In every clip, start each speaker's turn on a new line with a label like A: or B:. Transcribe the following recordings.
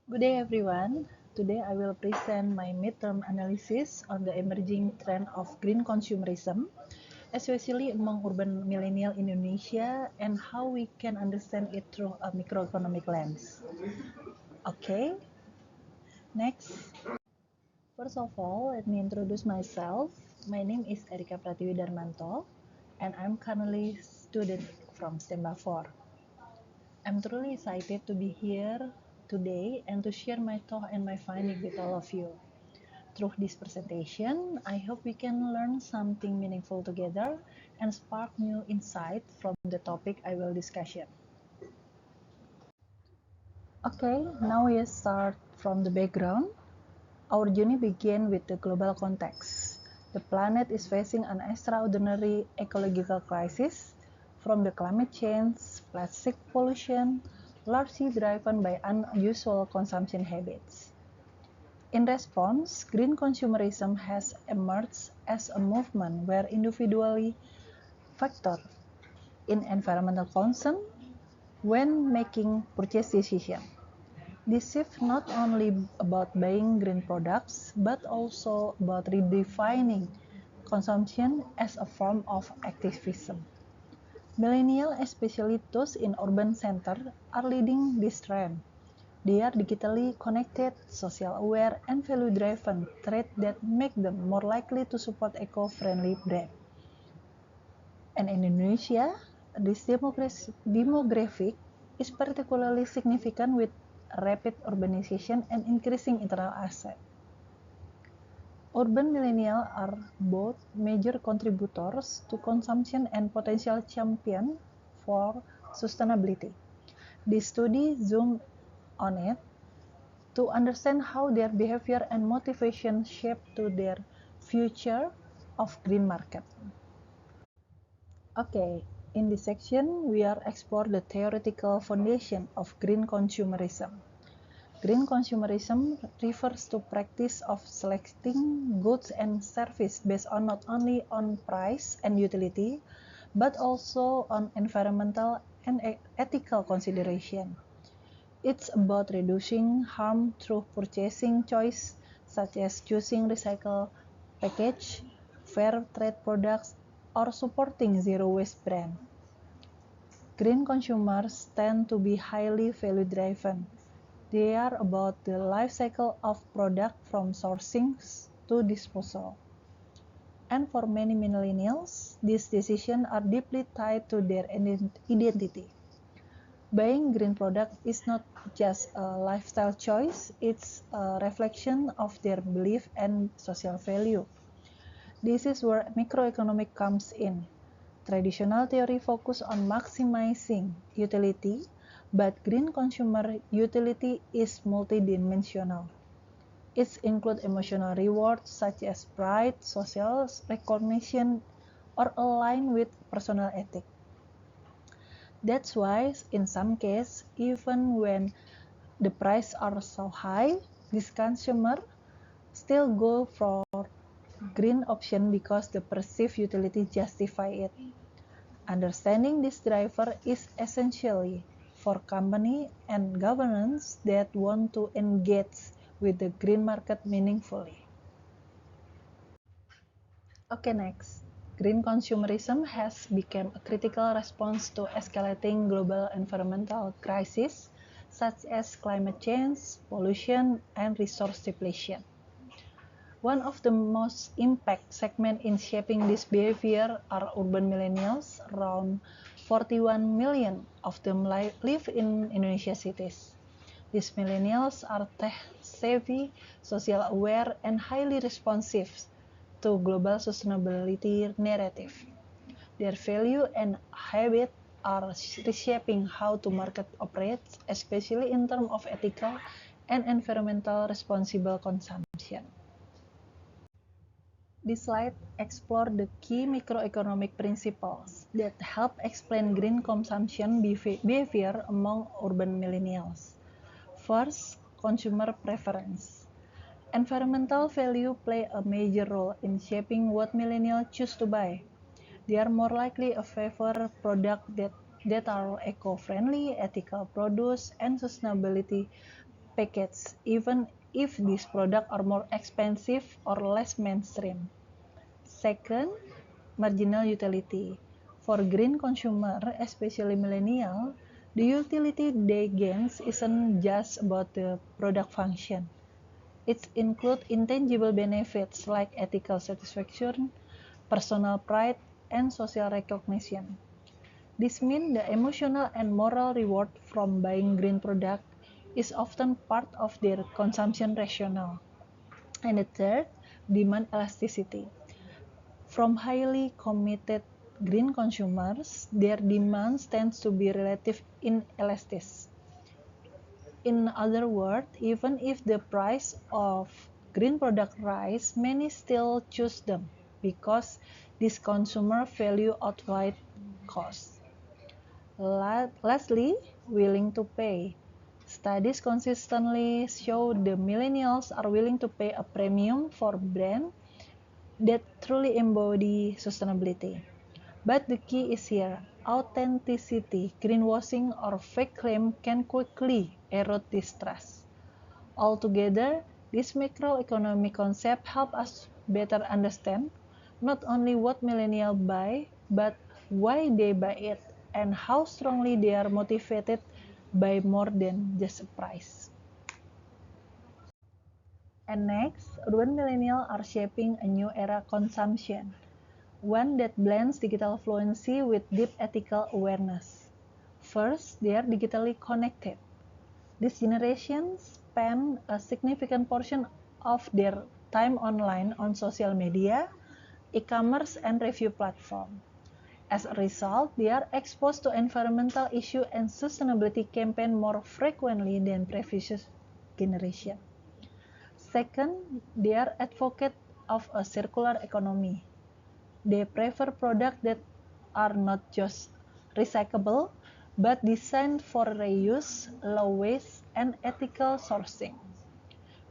A: Good day, everyone. Today I will present my midterm analysis on the emerging trend of green consumerism, especially among urban millennial Indonesia, and how we can understand it through a microeconomic lens. Okay, next. First of all, let me introduce myself. My name is Erika Pratiwi Darmanto, and I'm currently student from STEMBA 4. I'm truly excited to be here today and to share my thought and my finding with all of you. Through this presentation, I hope we can learn something meaningful together and spark new insight from the topic I will discuss. Okay, now we start from the background. Our journey began with the global context. The planet is facing an extraordinary ecological crisis from the climate change, plastic pollution, largely driven by unusual consumption habits. In response, green consumerism has emerged as a movement where individually factor in environmental concern when making purchase decisions. This shift not only about buying green products, but also about redefining consumption as a form of activism. Millennials, especially those in urban centers, are leading this trend. They are digitally connected, social aware, and value-driven traits that make them more likely to support eco-friendly brands. And in Indonesia, this demographic is particularly significant with rapid urbanization and increasing internal asset. Urban millennials are both major contributors to consumption and potential champions for sustainability. This study zoomed on it to understand how their behavior and motivation shape to their future of green market. Okay, in this section, we are explore the theoretical foundation of green consumerism. Green consumerism refers to practice of selecting goods and services based on not only on price and utility, but also on environmental and ethical consideration. It's about reducing harm through purchasing choice, such as choosing recycled package, fair trade products, or supporting zero-waste brand. Green consumers tend to be highly value-driven. They are about the life cycle of product from sourcing to disposal. And for many millennials, these decisions are deeply tied to their identity. Buying green product is not just a lifestyle choice, it's a reflection of their belief and social value. This is where microeconomics comes in. Traditional theory focuses on maximizing utility, but green consumer utility is multidimensional. It includes emotional rewards such as pride, social recognition, or align with personal ethics. That's why, in some cases, even when the prices are so high, this consumer still go for green option because the perceived utility justify it. Understanding this driver is essentially for company and governments that want to engage with the green market meaningfully. Okay, next. Green consumerism has become a critical response to escalating global environmental crises such as climate change, pollution, and resource depletion. One of the most impact segments in shaping this behavior are urban millennials. Around 41 million of them live in Indonesia cities. These millennials are tech-savvy, social aware, and highly responsive to global sustainability narrative. Their value and habit are reshaping how the market operates, especially in terms of ethical and environmental responsible consumption. This slide explores the key microeconomic principles that help explain green consumption behavior among urban millennials. First, consumer preference. Environmental value play a major role in shaping what millennials choose to buy. They are more likely to favor products that are eco-friendly, ethical produce, and sustainability package, even if these products are more expensive or less mainstream. Second, marginal utility. For green consumer, especially millennial, the utility they gains isn't just about the product function. It includes intangible benefits like ethical satisfaction, personal pride, and social recognition. This means the emotional and moral reward from buying green product is often part of their consumption rationale. And the third, demand elasticity. From highly committed green consumers, their demands tends to be relative inelastic. In other words, even if the price of green product rise, many still choose them because this consumer value outweigh cost. Lastly, willing to pay. Studies consistently show the millennials are willing to pay a premium for brands that truly embody sustainability. But the key is here, authenticity. Greenwashing or fake claim can quickly erode this trust. Altogether, this macroeconomic concept help us better understand not only what millennials buy, but why they buy it and how strongly they are motivated by more than just a price. And next, urban millennials are shaping a new era consumption, one that blends digital fluency with deep ethical awareness. First, they are digitally connected. This generation spend a significant portion of their time online on social media, e-commerce, and review platform. As a result, they are exposed to environmental issues and sustainability campaigns more frequently than previous generations. Second, they are advocates of a circular economy. They prefer products that are not just recyclable, but designed for reuse, low waste, and ethical sourcing.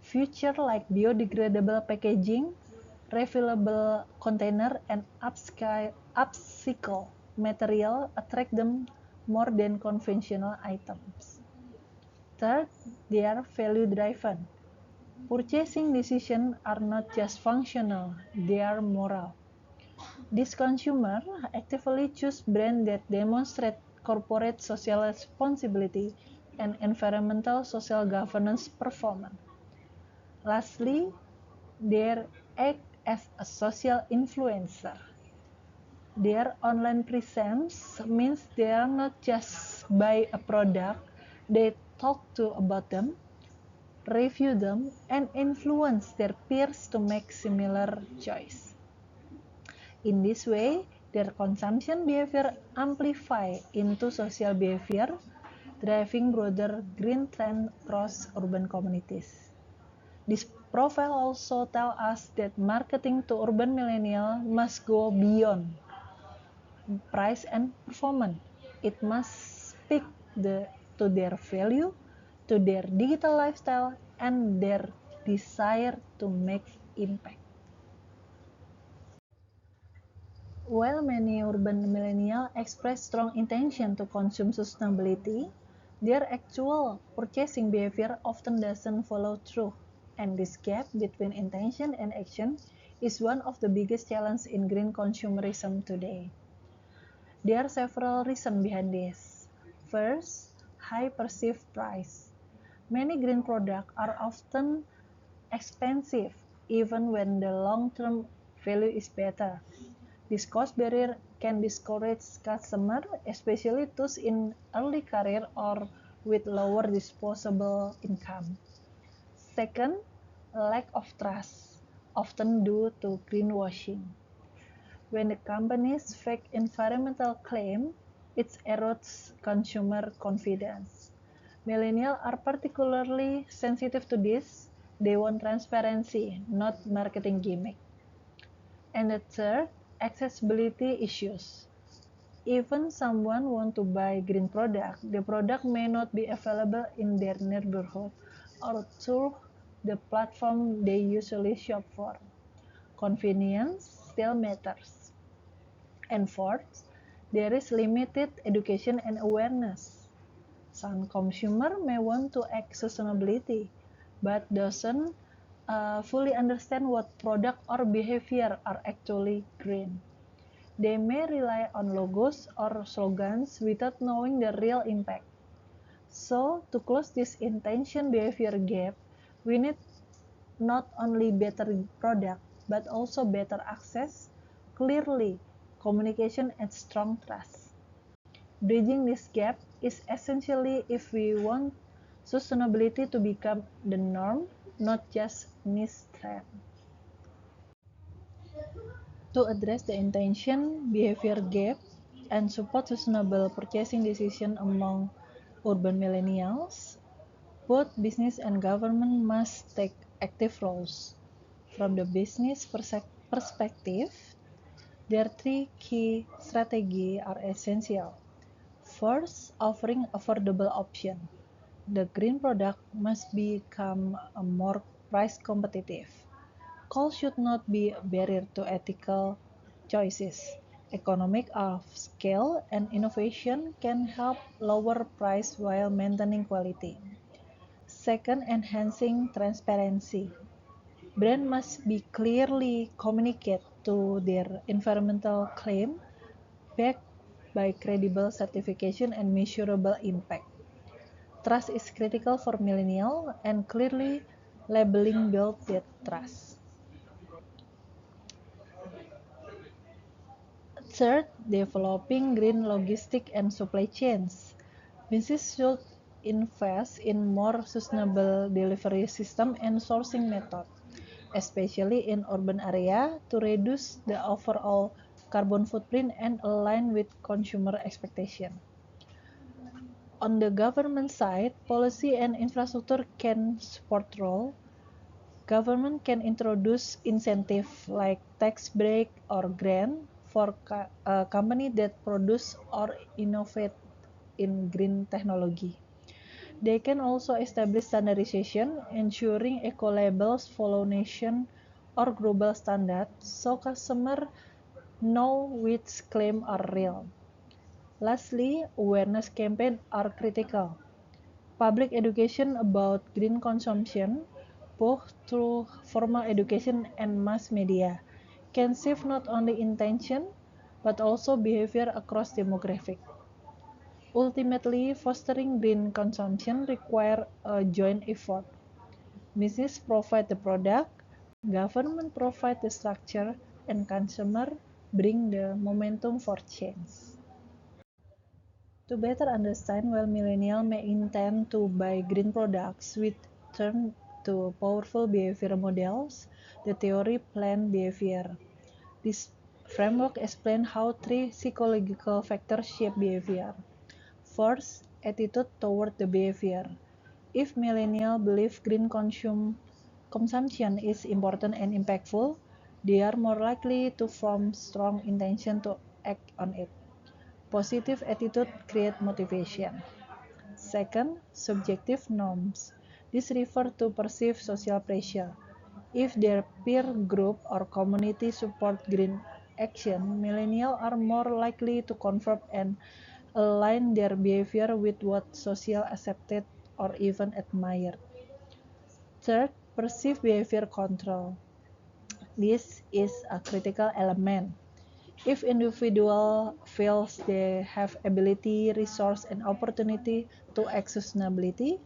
A: Features like biodegradable packaging, refillable container, and upcycle material attract them more than conventional items. Third, they are value-driven. Purchasing decisions are not just functional, they are moral. These consumers actively choose brands that demonstrate corporate social responsibility and environmental social governance performance. Lastly, they act as a social influencer. Their online presence means they are not just buy a product, they talk to about them, review them, and influence their peers to make similar choice. In this way, their consumption behavior amplify into social behavior, driving broader green trend across urban communities. This profile also tells us that marketing to urban millennials must go beyond price and performance. It must speak to their value, to their digital lifestyle, and their desire to make impact. While many urban millennials express strong intention to consume sustainability, their actual purchasing behavior often doesn't follow through, and this gap between intention and action is one of the biggest challenges in green consumerism today. There are several reasons behind this. First, high perceived price. Many green products are often expensive even when the long-term value is better. This cost barrier can discourage customers, especially those in early career or with lower disposable income. Second, lack of trust, often due to greenwashing. When the companies fake environmental claim, it erodes consumer confidence. Millennials are particularly sensitive to this. They want transparency, not marketing gimmick. And the third, accessibility issues. Even someone want to buy green product, the product may not be available in their neighborhood or through the platform they usually shop for. Convenience still matters. And fourth, there is limited education and awareness. Some consumer may want to act sustainability, but doesn't fully understand what product or behavior are actually green. They may rely on logos or slogans without knowing the real impact. So, to close this intention behavior gap, we need not only better product, but also better access, clearly communication, and strong trust. Bridging this gap is essentially if we want sustainability to become the norm, not just niche trend. To address the intention behavior gap and support sustainable purchasing decision among urban millennials, both business and government must take active roles. From the business perspective, there are three key strategies are essential. First, offering affordable option. The green product must become more price competitive. Cost should not be a barrier to ethical choices. Economic of scale and innovation can help lower price while maintaining quality. Second, enhancing transparency. Brand must be clearly communicate to their environmental claim backed by credible certification and measurable impact. Trust is critical for millennials, and clearly labeling builds that trust. Third, developing green logistic and supply chains. Businesses should invest in more sustainable delivery system and sourcing method, especially in urban area, to reduce the overall carbon footprint and align with consumer expectation. On the government side, policy and infrastructure can support role. Government can introduce incentive like tax break or grant for companies that produce or innovate in green technology. They can also establish standardization, ensuring eco-labels follow nation or global standards so customers know which claims are real. Lastly, awareness campaigns are critical. Public education about green consumption, both through formal education and mass media, can shift not only intention but also behavior across demographics. Ultimately, fostering green consumption requires a joint effort. Business provide the product, government provide the structure, and consumer bring the momentum for change. To better understand why millennials may intend to buy green products, we turn to powerful behavior models, the theory planned behavior. This framework explains how three psychological factors shape behavior. First, attitude toward the behavior. If millennials believe consumption is important and impactful, they are more likely to form strong intention to act on it. Positive attitude create motivation. Second, subjective norms. This refers to perceived social pressure. If their peer group or community support green action, millennials are more likely to conform and align their behavior with what social accepted or even admired. Third, perceived behavior control. This is a critical element. If individual feels they have ability, resource, and opportunity to act sustainability,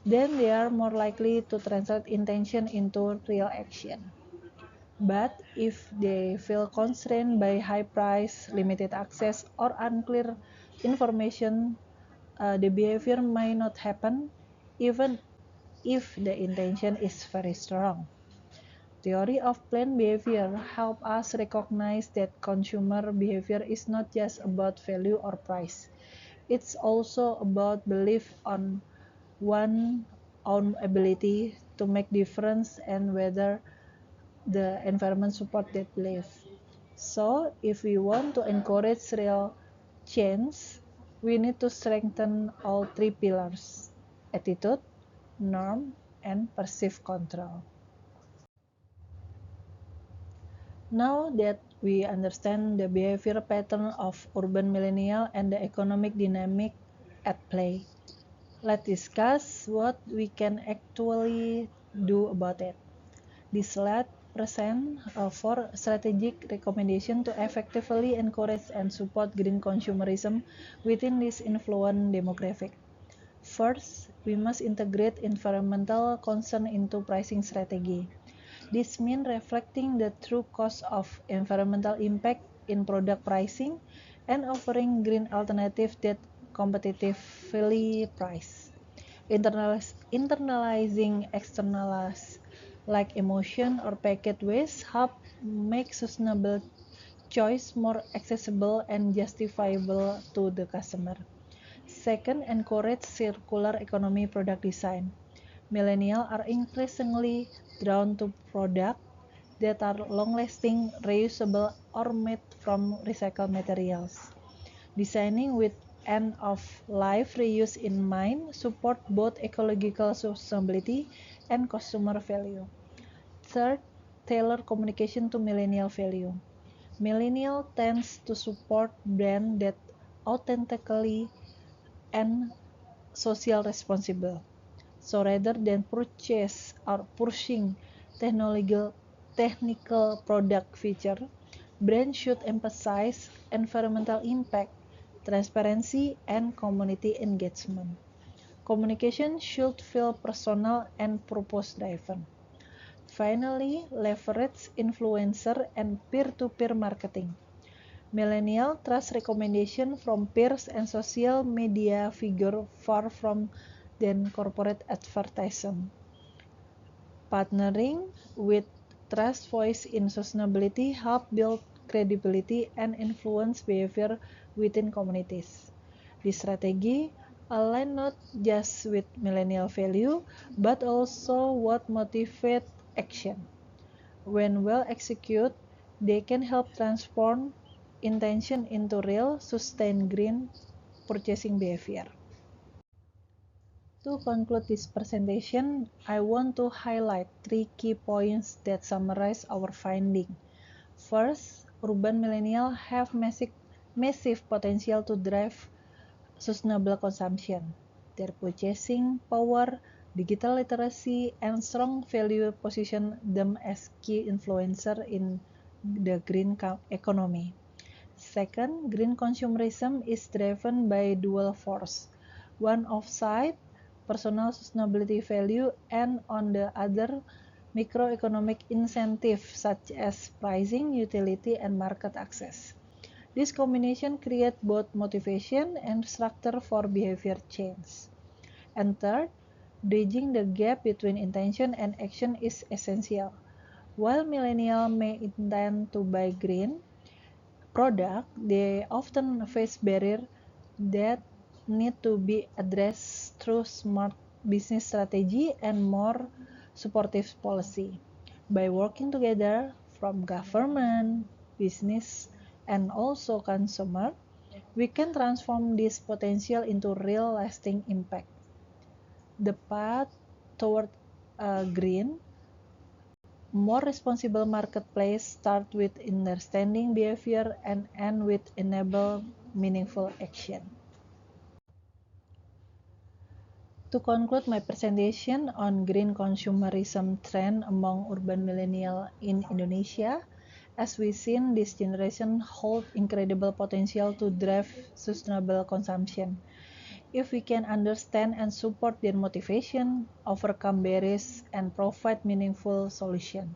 A: then they are more likely to translate intention into real action. But if they feel constrained by high price, limited access, or unclear information, the behavior may not happen, even if the intention is very strong. Theory of planned behavior help us recognize that consumer behavior is not just about value or price. It's also about belief on one's own ability to make difference and whether the environment support that belief. So, if we want to encourage real change, we need to strengthen all three pillars: attitude, norm, and perceived control. Now that we understand the behavior pattern of urban millennial and the economic dynamic at play, Let's discuss what we can actually do about it. This slide presents 4 strategic recommendations to effectively encourage and support green consumerism within this influent demographic. First, we must integrate environmental concern into pricing strategy. This means reflecting the true cost of environmental impact in product pricing and offering green alternatives that competitively priced. Internalizing externalities like emotion or packet waste help make sustainable choice more accessible and justifiable to the customer. Second, encourage circular economy product design. Millennials are increasingly drawn to products that are long-lasting, reusable, or made from recycled materials. Designing with end-of-life reuse in mind support both ecological sustainability and consumer value. Third, tailor communication to millennial value. Millennial tends to support brands that authentically and social responsible. So rather than purchase or pushing technical product feature, brands should emphasize environmental impact, transparency, and community engagement. Communication should feel personal and purpose-driven. Finally, leverage influencer and peer-to-peer marketing. Millennial trust recommendation from peers and social media figure far from than corporate advertising. Partnering with trust voice in sustainability help build credibility and influence behavior within communities. This strategy align not just with millennial value, but also what motivate action. When well executed, they can help transform intention into real, sustained green purchasing behavior. To conclude this presentation, I want to highlight 3 key points that summarize our finding. First, urban millennials have massive potential to drive sustainable consumption. Their purchasing power, digital literacy, and strong value position them as key influencers in the green economy. Second, green consumerism is driven by dual force. One offside, personal sustainability value, and on the other, microeconomic incentives such as pricing, utility, and market access. This combination creates both motivation and structure for behavior change. And third, bridging the gap between intention and action is essential. While millennials may intend to buy green product, they often face barriers that need to be addressed through smart business strategy and more supportive policy. By working together from government, business, and also consumer, we can transform this potential into real lasting impact. The path toward a green, more responsible marketplace starts with understanding behavior and ends with enable meaningful action. To conclude my presentation on green consumerism trend among urban millennials in Indonesia, as we seen, this generation holds incredible potential to drive sustainable consumption. If we can understand and support their motivation, overcome barriers, and provide meaningful solutions,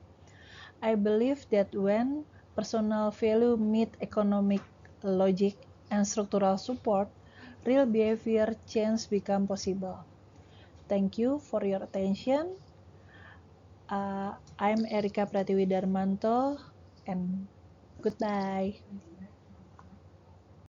A: I believe that when personal value meet economic logic and structural support, real behavior change become possible. Thank you for your attention. I'm Erika Pratiwi Darmanto, and goodbye.